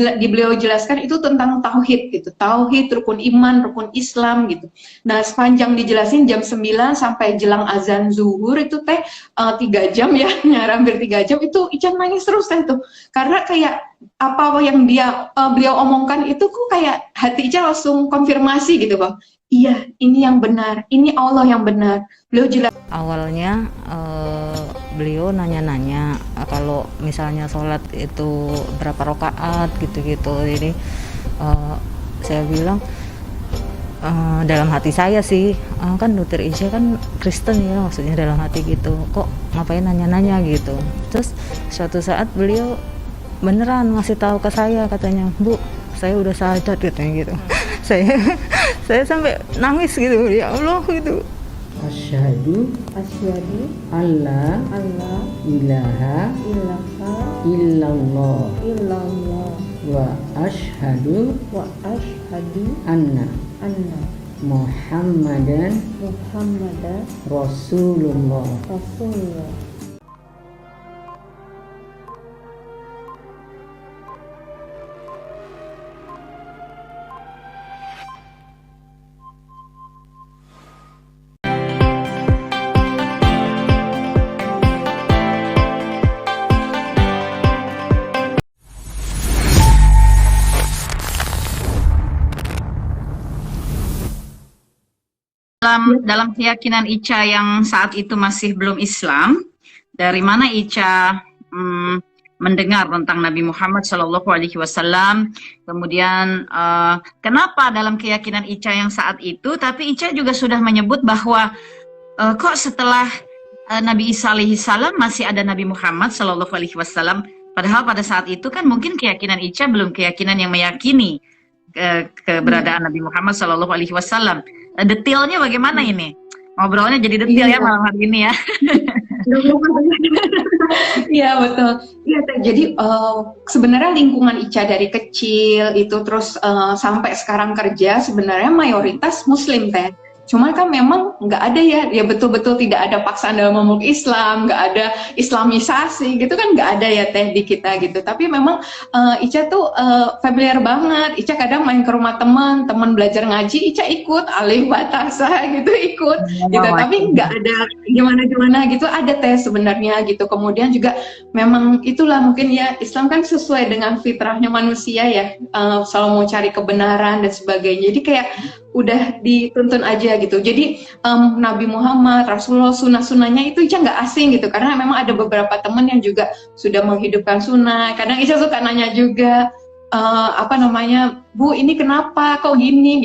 beliau jelaskan itu tentang tauhid gitu, tauhid, rukun iman, rukun Islam gitu. Nah sepanjang dijelasin jam 9 sampai jelang azan zuhur itu teh 3 jam ya, hampir 3 jam itu Ica nangis terus teh tuh, karena kayak apa yang beliau omongkan itu kok kayak hati Ica langsung konfirmasi gitu bang. Iya, ini yang benar, ini Allah yang benar. Beliau jelas. Awalnya beliau nanya-nanya kalau misalnya sholat itu berapa rakaat gitu-gitu. Jadi saya bilang dalam hati saya sih, kan Dokter Ica kan Kristen ya, maksudnya dalam hati gitu. Kok ngapain nanya-nanya gitu. Terus suatu saat beliau beneran ngasih tahu ke saya, katanya, "Bu, saya udah sadar," katanya gitu. saya sampai nangis gitu, ya Allah gitu. Asyhadu alla ilaha illallah wa asyhadu anna Muhammadan Rasulullah. Dalam keyakinan Ica yang saat itu masih belum Islam, dari mana Ica mendengar tentang Nabi Muhammad SAW, kemudian kenapa dalam keyakinan Ica yang saat itu, tapi Ica juga sudah menyebut bahwa kok setelah Nabi Isa alaihi salam masih ada Nabi Muhammad SAW, padahal pada saat itu kan mungkin keyakinan Ica belum keyakinan yang meyakini keberadaan Nabi Muhammad SAW. Detailnya bagaimana ini? Ngobrolnya jadi detail ya malam hari ini ya. Iya betul. Iya, jadi sebenarnya lingkungan Ica dari kecil itu terus sampai sekarang kerja sebenarnya mayoritas Muslim teh. Cuman kan memang nggak ada ya betul-betul tidak ada paksaan dalam memeluk Islam, nggak ada Islamisasi gitu kan, nggak ada ya teh di kita gitu. Tapi memang Ica tuh familiar banget. Ica kadang main ke rumah teman belajar ngaji, Ica ikut alif batasa gitu ikut gitu. Tapi nggak ada gimana gitu, ada teh sebenarnya gitu. Kemudian juga memang itulah mungkin ya Islam kan sesuai dengan fitrahnya manusia ya, selalu mau cari kebenaran dan sebagainya. Jadi kayak udah dituntun aja gitu. Jadi Nabi Muhammad, Rasulullah, sunnah-sunnahnya itu Ica nggak asing gitu. Karena memang ada beberapa teman yang juga sudah menghidupkan sunnah. Kadang Ica suka nanya juga, Bu, ini kenapa kok gini,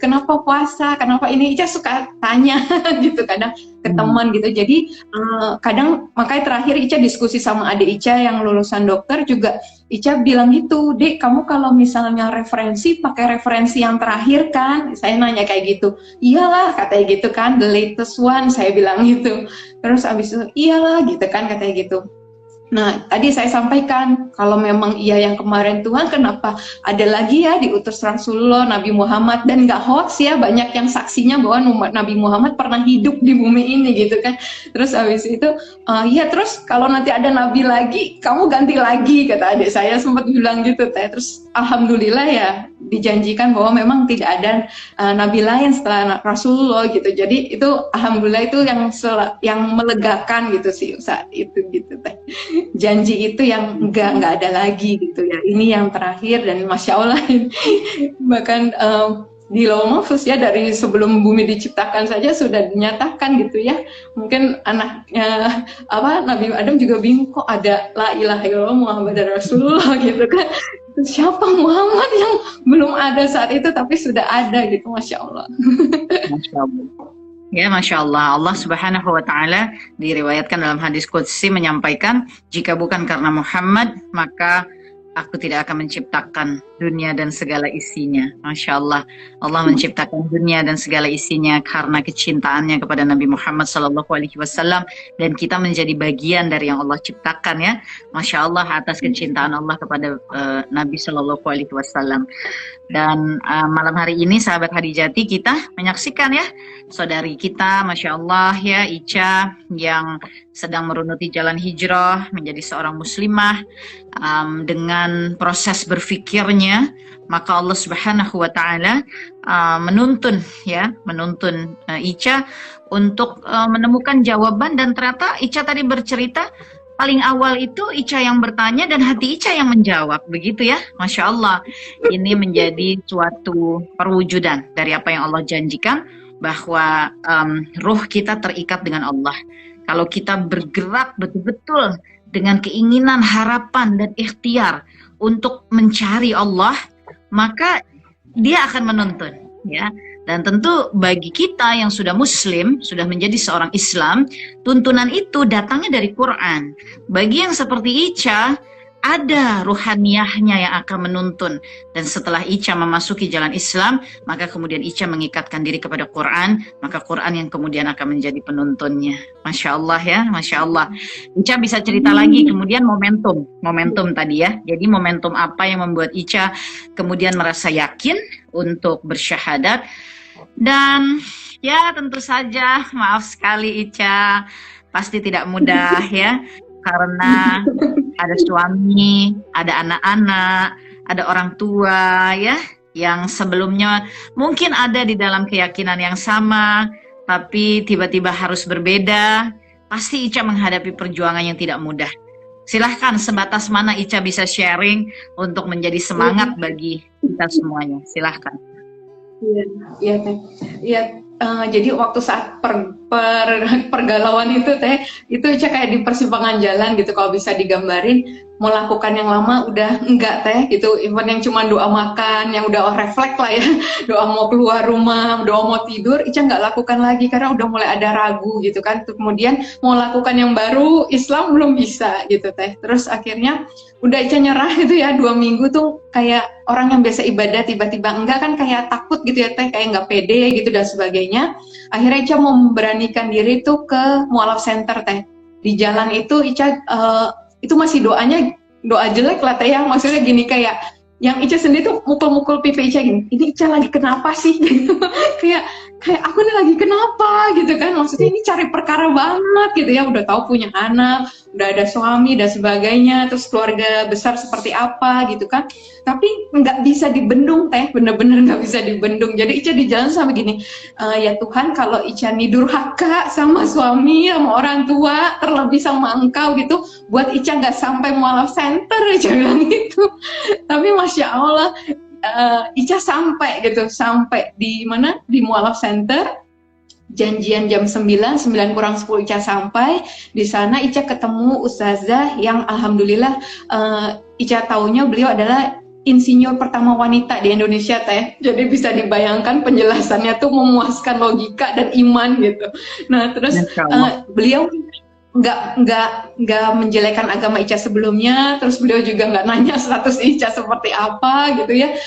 kenapa puasa, kenapa ini, Ica suka tanya gitu kadang ke teman gitu. Jadi kadang makanya terakhir Ica diskusi sama adik Ica yang lulusan dokter juga, Ica bilang gitu, "Dek, kamu kalau misalnya referensi pakai referensi yang terakhir kan?" Saya nanya kayak gitu. "Iyalah," katanya gitu kan, "the latest one," saya bilang gitu. Terus abis itu, "Iyalah," gitu kan katanya gitu. Nah, tadi saya sampaikan, kalau memang iya yang kemarin Tuhan, kenapa ada lagi ya diutus Rasulullah, Nabi Muhammad, dan nggak hoax ya, banyak yang saksinya bahwa Nabi Muhammad pernah hidup di bumi ini gitu kan. Terus habis itu, ya terus kalau nanti ada Nabi lagi, kamu ganti lagi, kata adik saya sempat bilang gitu teh. Terus Alhamdulillah ya, dijanjikan bahwa memang tidak ada Nabi lain setelah Rasulullah gitu. Jadi itu Alhamdulillah itu yang melegakan gitu sih saat itu gitu teh. Janji itu yang nggak ada lagi gitu ya, ini yang terakhir dan Masya Allah bahkan di Lauhul Mahfuz ya, dari sebelum bumi diciptakan saja sudah dinyatakan gitu ya. Mungkin anaknya Nabi Adam juga bingung, kok ada la ilaha illallah Muhammad Rasulullah gitu kan, siapa Muhammad yang belum ada saat itu tapi sudah ada gitu. Masya Allah. Masya Allah. Ya, Masya Allah, Allah Subhanahu wa Ta'ala diriwayatkan dalam hadis Qudsi menyampaikan, "Jika bukan karena Muhammad, maka aku tidak akan menciptakan dunia dan segala isinya. Masya Allah, Allah menciptakan dunia dan segala isinya karena kecintaannya kepada Nabi Muhammad SAW, dan kita menjadi bagian dari yang Allah ciptakan ya. Masya Allah atas kecintaan Allah kepada Nabi SAW. Dan malam hari ini sahabat Hadijati, kita menyaksikan ya saudari kita, Masya Allah ya, Ica yang sedang merunuti jalan hijrah menjadi seorang muslimah. Dengan proses berfikirnya, maka Allah Subhanahu wa Ta'ala menuntun Ica untuk menemukan jawaban. Dan ternyata Ica tadi bercerita, paling awal itu Ica yang bertanya dan hati Ica yang menjawab, begitu ya. Masya Allah, ini menjadi suatu perwujudan dari apa yang Allah janjikan, bahwa ruh kita terikat dengan Allah. Kalau kita bergerak betul-betul dengan keinginan, harapan, dan ikhtiar untuk mencari Allah, maka Dia akan menuntun ya. Dan tentu bagi kita yang sudah muslim, sudah menjadi seorang Islam, tuntunan itu datangnya dari Quran. Bagi yang seperti Ica, ada ruhaniyahnya yang akan menuntun. Dan setelah Ica memasuki jalan Islam, maka kemudian Ica mengikatkan diri kepada Quran, maka Quran yang kemudian akan menjadi penuntunnya. Masya Allah ya, Masya Allah. Ica bisa cerita lagi kemudian momentum tadi ya. Jadi momentum apa yang membuat Ica kemudian merasa yakin untuk bersyahadat. Dan ya tentu saja, maaf sekali Ica, pasti tidak mudah ya. Karena ada suami, ada anak-anak, ada orang tua ya, yang sebelumnya mungkin ada di dalam keyakinan yang sama, tapi tiba-tiba harus berbeda. Pasti Ica menghadapi perjuangan yang tidak mudah. Silahkan, sebatas mana Ica bisa sharing untuk menjadi semangat bagi kita semuanya. Silahkan. Iya. Jadi waktu saat pergalauan itu itu Ica kayak di persimpangan jalan gitu, kalau bisa digambarin. Mau lakukan yang lama udah enggak gitu, even yang cuma doa makan, yang udah refleks lah ya, doa mau keluar rumah, doa mau tidur, Ica nggak lakukan lagi karena udah mulai ada ragu gitu kan. Kemudian mau lakukan yang baru, Islam belum bisa gitu terus akhirnya udah Ica nyerah itu ya, 2 minggu tuh kayak orang yang biasa ibadah tiba-tiba enggak kan, kayak takut gitu ya kayak nggak pede gitu dan sebagainya. Akhirnya Ica mau memberanikan diri tuh ke mualaf center di jalan itu Ica itu masih doa jelek lah ya, maksudnya gini, kayak yang Ica sendiri tuh mukul-mukul pipi Ica gini, ini Ica lagi kenapa sih gitu. kayak aku nih lagi kenapa gitu kan, maksudnya ini cari perkara banget gitu ya, udah tahu punya anak, udah ada suami dan sebagainya, terus keluarga besar seperti apa gitu kan, tapi nggak bisa dibendung bener-bener nggak bisa dibendung. Jadi Ica di jalan sama gini, ya Tuhan, kalau Ica nih durhaka sama suami, sama orang tua, terlebih sama Engkau gitu, buat Ica nggak sampai mualaf center, Ica bilang gitu. Tapi Masya Allah, Ica sampai di mana, di mualaf center. Janjian jam 9 kurang 10 Ica sampai di sana. Ica ketemu ustazah yang alhamdulillah Ica taunya beliau adalah insinyur pertama wanita di Indonesia jadi bisa dibayangkan penjelasannya tuh memuaskan logika dan iman gitu. Nah terus beliau nggak menjelekan agama Ica sebelumnya, terus beliau juga nggak nanya status Ica seperti apa gitu ya.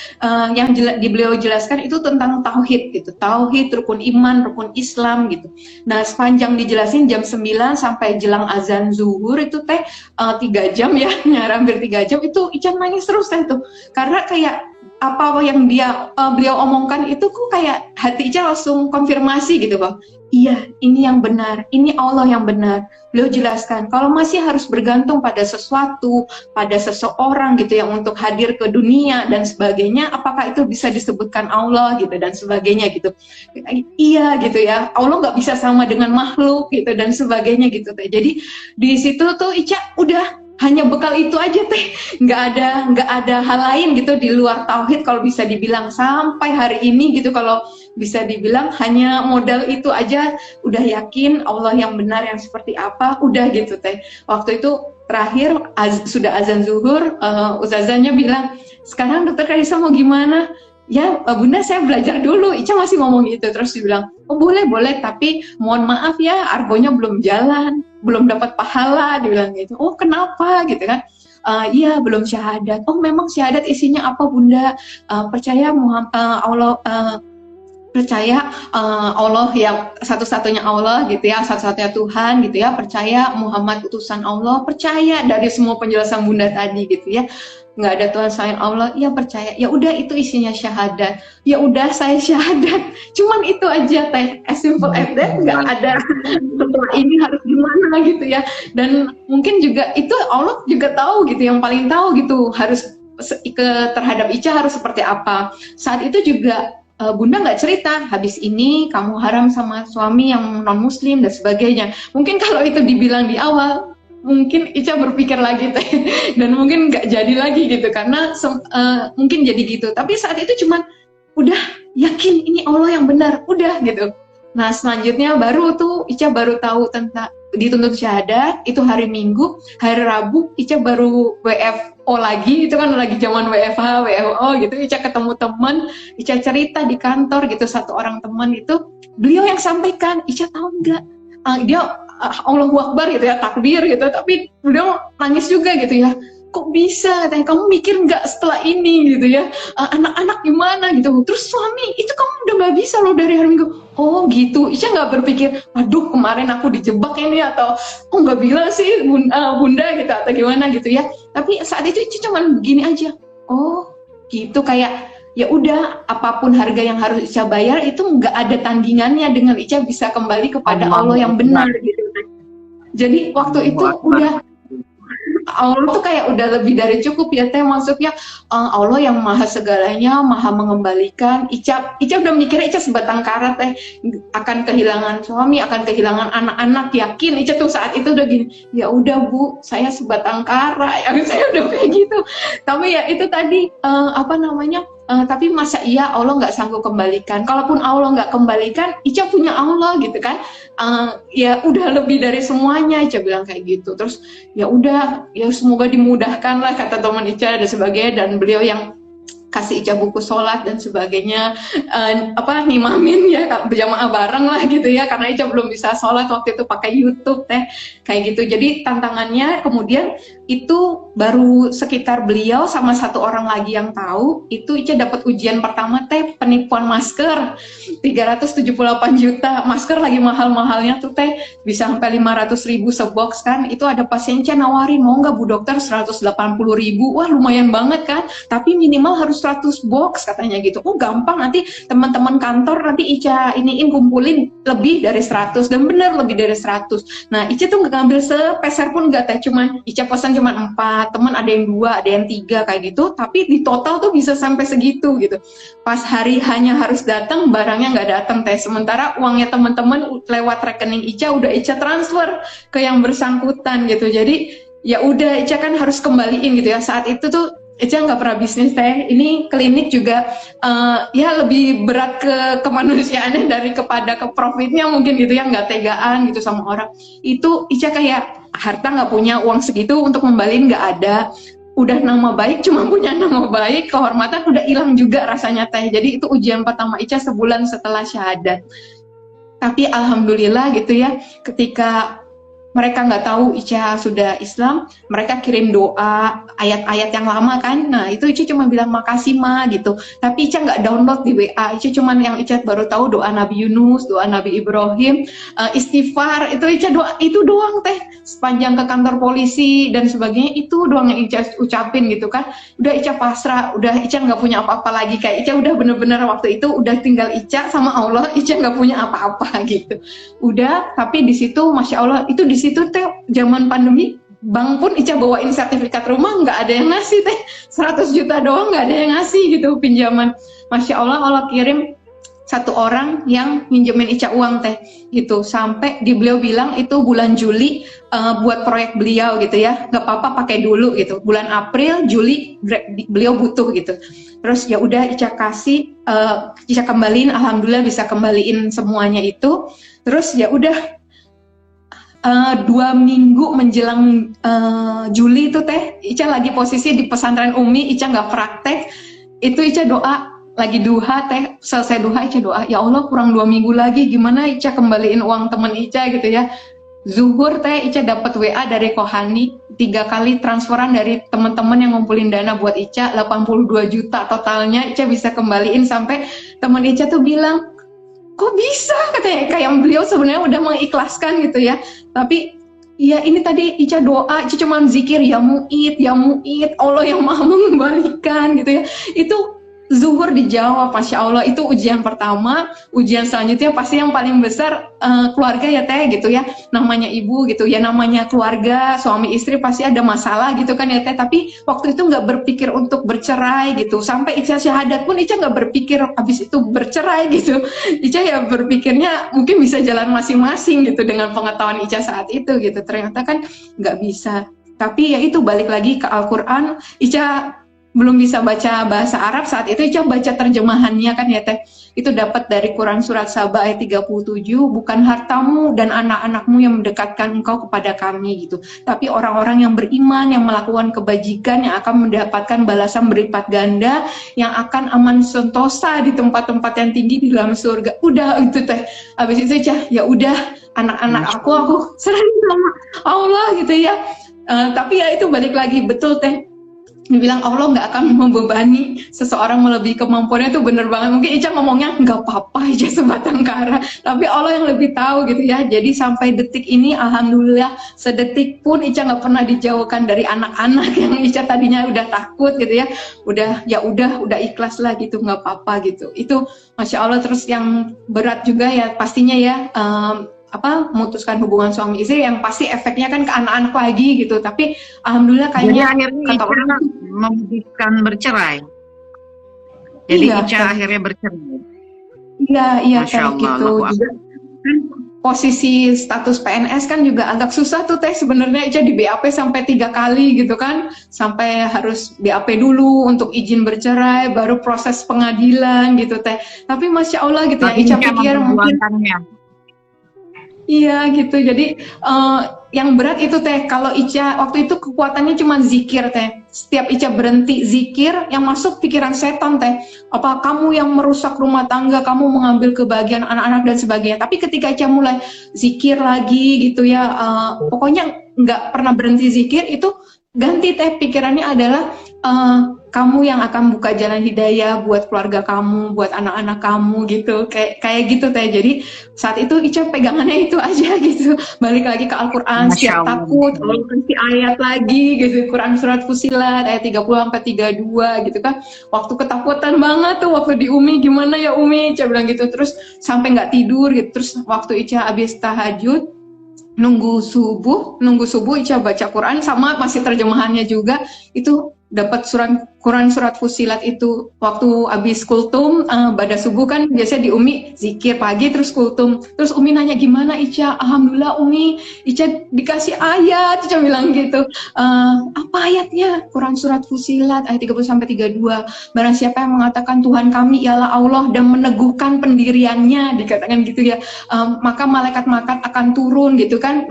Yang beliau jelaskan itu tentang tauhid gitu, tauhid, rukun iman, rukun Islam gitu. Nah sepanjang dijelasin jam 9 sampai jelang azan zuhur itu 3 jam ya, hampir 3 jam itu Ica nangis terus tuh, karena kayak apa yang beliau omongkan itu kok kayak hati Ica langsung konfirmasi gitu bang. Iya, ini yang benar, ini Allah yang benar. Beliau jelaskan, kalau masih harus bergantung pada sesuatu, pada seseorang gitu yang untuk hadir ke dunia dan sebagainya, apakah itu bisa disebutkan Allah gitu dan sebagainya gitu. Iya gitu ya, Allah nggak bisa sama dengan makhluk gitu dan sebagainya gitu. Jadi di situ tuh Ica udah hanya bekal itu aja nggak ada hal lain gitu di luar tauhid kalau bisa dibilang sampai hari ini gitu. Kalau bisa dibilang hanya modal itu aja udah yakin Allah yang benar yang seperti apa, udah gitu Waktu itu terakhir sudah azan zuhur, ustazahnya bilang, sekarang Dokter Clarissa mau gimana? Ya Bunda, saya belajar dulu. Ica masih ngomong gitu, terus dibilang, oh boleh tapi mohon maaf ya, argonya belum jalan, belum dapat pahala, dibilang gitu. Oh kenapa gitu kan? Iya belum syahadat. Oh memang syahadat isinya apa Bunda? Percaya Muhammad, Allah, percaya Allah yang satu-satunya Allah gitu ya, satu-satunya Tuhan gitu ya, percaya Muhammad utusan Allah, percaya dari semua penjelasan Bunda tadi gitu ya, nggak ada Tuhan selain Allah, ya percaya. Ya udah itu isinya syahadat. Ya udah saya syahadat. Cuman itu aja teh, as simple as that, nggak ada setelah ini harus gimana gitu ya. Dan mungkin juga itu Allah juga tahu gitu, yang paling tahu gitu harus terhadap Ica harus seperti apa. Saat itu juga Bunda nggak cerita, habis ini kamu haram sama suami yang non-muslim dan sebagainya. Mungkin kalau itu dibilang di awal, mungkin Ica berpikir lagi teh, dan mungkin nggak jadi lagi gitu, karena mungkin jadi gitu. Tapi saat itu cuman udah yakin ini Allah yang benar, udah gitu. Nah selanjutnya baru tuh Ica baru tahu tentang dituntut syahadat, itu hari Minggu, hari Rabu Ica baru WFO lagi, itu kan lagi zaman WFH, WFO gitu. Ica ketemu teman, Ica cerita di kantor gitu, satu orang teman itu, beliau yang sampaikan, Ica tahu nggak, dia Allahu Akbar gitu ya, takbir gitu, tapi beliau nangis juga gitu ya, kok bisa, kamu mikir nggak setelah ini gitu ya, anak-anak gimana gitu, terus suami, itu kamu udah nggak bisa loh dari hari Minggu. Oh gitu, Ica nggak berpikir, aduh kemarin aku dijebak ini, atau oh nggak bilang sih bunda gitu, atau gimana gitu ya. Tapi saat itu Ica cuman begini aja, oh gitu, kayak ya udah, apapun harga yang harus Ica bayar itu nggak ada tandingannya dengan Ica bisa kembali kepada Allah yang benar gitu. Jadi waktu itu udah, Allah tuh kayak udah lebih dari cukup ya teh, maksudnya Allah yang maha segalanya, maha mengembalikan. Ica udah mikirnya Ica sebatang kara teh, akan kehilangan suami, akan kehilangan anak-anak, yakin Ica tuh saat itu udah gini, ya udah Bu, saya sebatang kara ya, saya udah kayak gitu. Tapi ya itu tadi tapi masa iya Allah nggak sanggup kembalikan? Kalaupun Allah nggak kembalikan, Ica punya Allah gitu kan? Ya udah lebih dari semuanya, Ica bilang kayak gitu. Terus ya udah, ya semoga dimudahkan lah kata teman Ica dan sebagainya, dan beliau yang kasih Ica buku sholat dan sebagainya, ngimamin ya berjamaah bareng lah gitu ya, karena Ica belum bisa sholat waktu itu pakai YouTube teh, kayak gitu. Jadi tantangannya kemudian itu baru sekitar beliau sama satu orang lagi yang tahu, itu Ica dapat ujian pertama teh, penipuan masker 378 juta, masker lagi mahal-mahalnya tuh teh, bisa sampai 500.000 sebox kan. Itu ada pasien Ica nawarin, mau nggak Bu Dokter 180.000, wah lumayan banget kan, tapi minimal harus 100 box katanya gitu. Oh gampang, nanti teman-teman kantor nanti Ica iniin kumpulin lebih dari 100, dan benar lebih dari 100. Nah Ica tuh nggak ngambil sepeser pun nggak teh, cuman Ica pesan cuma 4, teman ada yang 2, ada yang 3 kayak gitu, tapi di total tuh bisa sampai segitu gitu. Pas hari hanya harus datang, barangnya nggak datang teh, sementara uangnya teman-teman lewat rekening Ica udah Ica transfer ke yang bersangkutan gitu. Jadi ya udah Ica kan harus kembaliin gitu ya. Saat itu tuh Ica nggak pernah bisnis teh, ini klinik juga ya lebih berat ke kemanusiaannya dari kepada ke profitnya mungkin gitu ya, nggak tegaan gitu sama orang. Itu Ica kayak harta nggak punya uang segitu untuk kembaliin, nggak ada. Udah nama baik, cuma punya nama baik, kehormatan udah hilang juga rasanya teh. Jadi itu ujian pertama Ica sebulan setelah syahadat. Tapi alhamdulillah gitu ya, ketika mereka nggak tahu Ica sudah Islam, mereka kirim doa, ayat-ayat yang lama kan. Nah itu Ica cuma bilang makasih Ma gitu. Tapi Ica nggak download di WA. Ica cuma yang Ica baru tahu doa Nabi Yunus, doa Nabi Ibrahim, istighfar. Itu Ica doa, itu doang teh. Sepanjang ke kantor polisi dan sebagainya, itu doang yang Ica ucapin gitu kan. Udah Ica pasrah, udah Ica nggak punya apa-apa lagi. Kayak Ica udah bener-bener waktu itu udah tinggal Ica sama Allah. Ica nggak punya apa-apa gitu. Udah, tapi di situ Masya Allah, itu di situ teh zaman pandemi, bank pun Ica bawain sertifikat rumah, nggak ada yang ngasih teh, 100 juta doang nggak ada yang ngasih gitu pinjaman. Masya Allah, Allah kirim satu orang yang minjemin Ica uang teh gitu, sampai di beliau bilang itu bulan Juli buat proyek beliau gitu ya, nggak apa-apa pakai dulu gitu, bulan April Juli beliau butuh gitu. Terus ya udah Ica kasih, Ica kembaliin, alhamdulillah bisa kembaliin semuanya itu. Terus ya udah 2 minggu menjelang Juli itu teh, Ica lagi posisi di pesantren Umi, Ica nggak praktek, itu Ica doa, lagi duha teh, selesai duha Ica doa, ya Allah kurang 2 minggu lagi, gimana Ica kembaliin uang temen Ica gitu ya. Zuhur teh Ica dapat WA dari Kohani, 3 kali transferan dari teman-teman yang ngumpulin dana buat Ica, 82 juta totalnya. Ica bisa kembaliin sampai teman Ica tuh bilang, kok bisa, katanya, kayak beliau sebenarnya udah mengikhlaskan gitu ya, tapi ya ini tadi Ica doa, Ica cuma zikir ya mu'id, Allah yang maha mengembalikan gitu ya. Itu zuhur dijawab, Masya Allah. Itu ujian pertama. Ujian selanjutnya pasti yang paling besar keluarga ya Teh gitu ya, namanya ibu gitu ya, namanya keluarga, suami istri pasti ada masalah gitu kan ya Teh. Tapi waktu itu nggak berpikir untuk bercerai gitu, sampai Ica syahadat pun Ica nggak berpikir habis itu bercerai gitu. Ica ya berpikirnya mungkin bisa jalan masing-masing gitu dengan pengetahuan Ica saat itu gitu. Ternyata kan nggak bisa. Tapi ya itu balik lagi ke Al-Quran. Ica belum bisa baca bahasa Arab saat itu, Ica baca terjemahannya kan ya Teh. Itu dapat dari Quran surat Saba ayat 37, bukan hartamu dan anak-anakmu yang mendekatkan engkau kepada kami gitu, tapi orang-orang yang beriman yang melakukan kebajikan yang akan mendapatkan balasan berlipat ganda, yang akan aman sentosa di tempat-tempat yang tinggi di dalam surga. Udah itu Teh. Habis itu Ica, ya udah anak-anak aku serahin sama Allah gitu ya. Tapi ya itu balik lagi, betul Teh. Dibilang Allah nggak akan membebani seseorang melebihi kemampuannya, itu bener banget. Mungkin Ica ngomongnya nggak apa-apa Ica sebatang kara, tapi Allah yang lebih tahu gitu ya. Jadi sampai detik ini alhamdulillah sedetik pun Ica nggak pernah dijauhkan dari anak-anak yang Ica tadinya udah takut gitu ya. Udah ikhlas lah gitu, nggak apa-apa gitu. Itu Masya Allah. Terus yang berat juga ya pastinya ya, memutuskan hubungan suami istri yang pasti efeknya kan ke anak-anak lagi gitu. Tapi alhamdulillah kayaknya akhirnya kata Ica orang memutuskan bercerai. Jadi iya, Ica akhirnya bercerai. Iya Masya kayak Allah, gitu. Allahu Juga kan posisi status PNS kan juga agak susah tuh Teh sebenarnya. Ica di BAP sampai 3 kali gitu kan, sampai harus BAP dulu untuk izin bercerai, baru proses pengadilan gitu Teh. Tapi Masya Allah gitu ya, Ica pikir mungkin iya gitu. Jadi yang berat itu Teh, kalau Ica waktu itu kekuatannya cuma zikir Teh. Setiap Ica berhenti zikir, yang masuk pikiran setan Teh. Apa kamu yang merusak rumah tangga, kamu mengambil kebahagiaan anak-anak dan sebagainya. Tapi ketika Ica mulai zikir lagi gitu ya, pokoknya nggak pernah berhenti zikir, itu ganti Teh pikirannya adalah kamu yang akan buka jalan hidayah buat keluarga kamu, buat anak-anak kamu gitu, kayak gitu Teh. Jadi saat itu Ica pegangannya itu aja gitu. Balik lagi ke Al-Quran, setiap takut Allah kasih ayat lagi gitu, Quran surat Fusilat ayat 30 sampai 32 gitu kan. Waktu ketakutan banget tuh, waktu di Umi gimana ya Umi, Ica bilang gitu, terus sampai nggak tidur gitu. Terus waktu Ica habis tahajud, nunggu subuh Ica baca Quran, sama masih terjemahannya juga, itu dapat Quran surat Fusilat itu waktu habis kultum, pada subuh kan biasanya di Umi zikir pagi terus kultum. Terus Umi nanya gimana Ica, alhamdulillah Umi, Ica dikasih ayat. Ica bilang gitu, apa ayatnya? Quran surat Fusilat ayat 30 sampai 32. Barang siapa yang mengatakan Tuhan kami ialah Allah dan meneguhkan pendiriannya, dikatakan gitu ya, maka malaikat-malaikat akan turun gitu kan,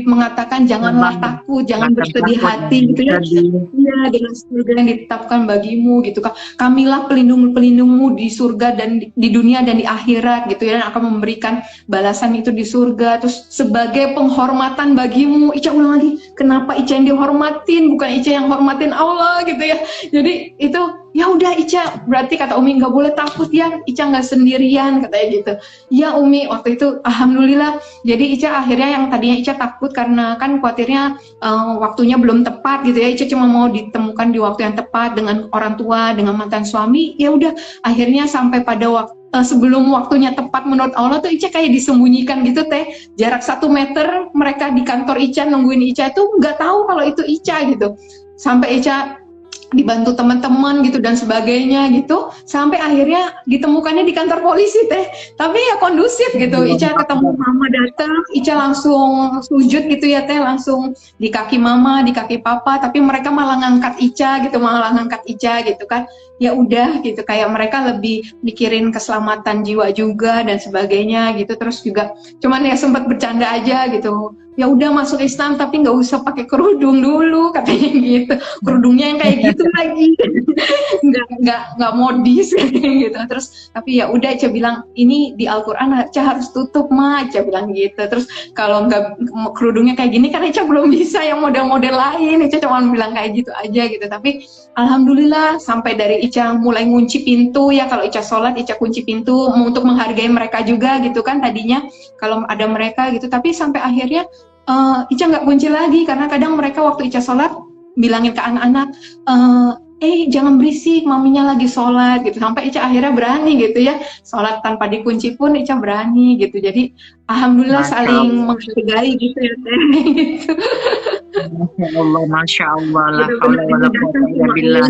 mengatakan janganlah takut, jangan bersedih hati gitu ya. Iya, dengan surga yang ditetapkan bagimu gitu kan. Kamilah pelindungmu di surga dan di dunia dan di akhirat gitu ya, dan akan memberikan balasan itu di surga. Terus sebagai penghormatan bagimu, Ica ulang lagi, kenapa Ica yang dihormatin, bukan Ica yang hormatin Allah gitu ya. Jadi itu ya udah Ica, berarti kata Umi nggak boleh takut ya, Ica nggak sendirian katanya gitu. Ya Umi, waktu itu alhamdulillah. Jadi Ica akhirnya yang tadinya Ica takut karena kan khawatirnya waktunya belum tepat gitu ya, Ica cuma mau ditemukan di waktu yang tepat dengan orang tua, dengan mantan suami. Ya udah akhirnya sampai pada waktu sebelum waktunya tepat menurut Allah tuh Ica kayak disembunyikan gitu Teh. Jarak 1 meter mereka di kantor Ica nungguin Ica itu nggak tahu kalau itu Ica gitu. Sampai Ica dibantu teman-teman gitu dan sebagainya gitu, sampai akhirnya ditemukannya di kantor polisi Teh. Tapi ya kondusif gitu. Ica ketemu mama datang, Ica langsung sujud gitu ya Teh, langsung di kaki mama, di kaki papa, tapi mereka malah ngangkat Ica gitu kan. Ya udah gitu, kayak mereka lebih mikirin keselamatan jiwa juga dan sebagainya gitu. Terus juga cuman ya sempat bercanda aja gitu, ya udah masuk Islam tapi nggak usah pakai kerudung dulu katanya gitu. Kerudungnya yang kayak gitu lagi. nggak modis kayak gitu. Terus tapi ya udah Ica bilang ini di Al-Qur'an Ica harus tutup mah, Ica bilang gitu. Terus kalau nggak kerudungnya kayak gini kan Ica belum bisa yang model-model lain. Ica cuma bilang kayak gitu aja gitu. Tapi alhamdulillah sampai dari Ica mulai ngunci pintu ya, kalau Ica sholat Ica kunci pintu untuk menghargai mereka juga gitu kan tadinya kalau ada mereka gitu. Tapi sampai akhirnya Ica nggak kunci lagi karena kadang mereka waktu Ica sholat bilangin ke anak-anak, jangan berisik, maminya lagi sholat gitu. Sampai Ica akhirnya berani gitu ya, sholat tanpa dikunci pun Ica berani gitu. Jadi alhamdulillah saling menghargai gitu ya Teh. Gitu. Masya Allah, la haula wala quwwata illa billah.